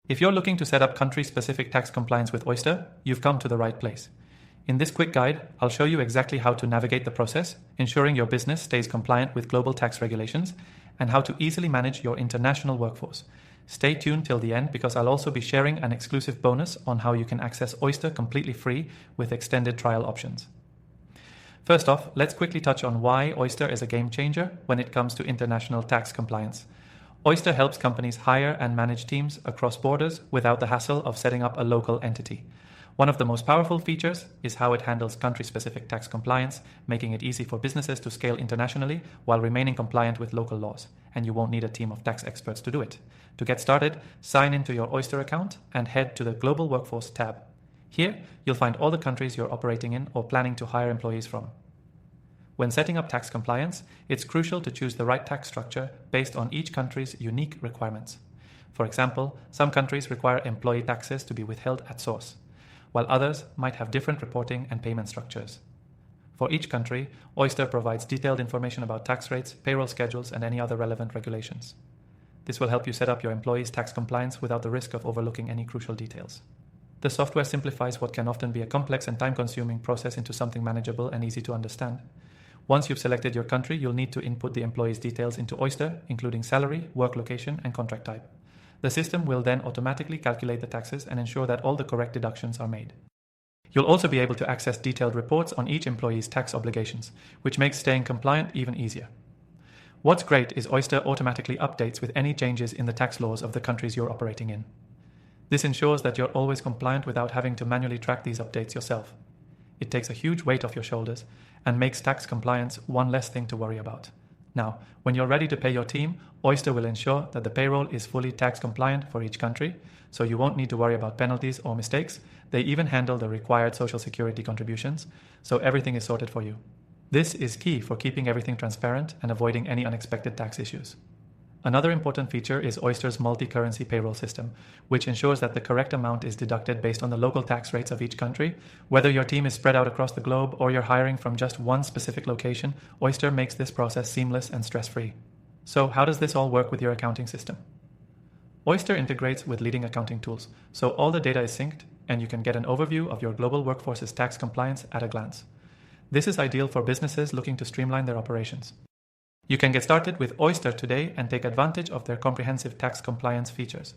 If you're looking to set up country-specific tax compliance with Oyster, you've come to the right place. In this quick guide, I'll show you exactly how to navigate the process, ensuring your business stays compliant with global tax regulations, and how to easily manage your international workforce. Stay tuned till the end because I'll also be sharing an exclusive bonus on how you can access Oyster completely free with extended trial options. First off, let's quickly touch on why Oyster is a game changer when it comes to international tax compliance. Oyster helps companies hire and manage teams across borders without the hassle of setting up a local entity. One of the most powerful features is how it handles country-specific tax compliance, making it easy for businesses to scale internationally while remaining compliant with local laws, and you won't need a team of tax experts to do it. To get started, sign into your Oyster account and head to the Global Workforce tab. Here, you'll find all the countries you're operating in or planning to hire employees from. When setting up tax compliance, it's crucial to choose the right tax structure based on each country's unique requirements. For example, some countries require employee taxes to be withheld at source, while others might have different reporting and payment structures. For each country, Oyster provides detailed information about tax rates, payroll schedules, and any other relevant regulations. This will help you set up your employees' tax compliance without the risk of overlooking any crucial details. The software simplifies what can often be a complex and time-consuming process into something manageable and easy to understand. Once you've selected your country, you'll need to input the employee's details into Oyster, including salary, work location, and contract type. The system will then automatically calculate the taxes and ensure that all the correct deductions are made. You'll also be able to access detailed reports on each employee's tax obligations, which makes staying compliant even easier. What's great is Oyster automatically updates with any changes in the tax laws of the countries you're operating in. This ensures that you're always compliant without having to manually track these updates yourself. It takes a huge weight off your shoulders and makes tax compliance one less thing to worry about. Now, when you're ready to pay your team, Oyster will ensure that the payroll is fully tax compliant for each country, so you won't need to worry about penalties or mistakes. They even handle the required social security contributions, so everything is sorted for you. This is key for keeping everything transparent and avoiding any unexpected tax issues. Another important feature is Oyster's multi-currency payroll system, which ensures that the correct amount is deducted based on the local tax rates of each country. Whether your team is spread out across the globe or you're hiring from just one specific location, Oyster makes this process seamless and stress-free. So how does this all work with your accounting system? Oyster integrates with leading accounting tools, so all the data is synced and you can get an overview of your global workforce's tax compliance at a glance. This is ideal for businesses looking to streamline their operations. You can get started with Oyster today and take advantage of their comprehensive tax compliance features.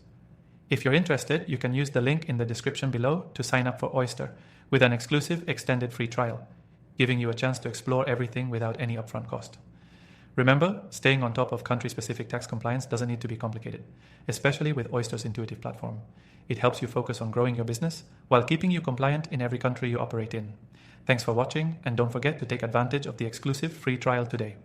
If you're interested, you can use the link in the description below to sign up for Oyster with an exclusive extended free trial, giving you a chance to explore everything without any upfront cost. Remember, staying on top of country-specific tax compliance doesn't need to be complicated, especially with Oyster's intuitive platform. It helps you focus on growing your business while keeping you compliant in every country you operate in. Thanks for watching, and don't forget to take advantage of the exclusive free trial today.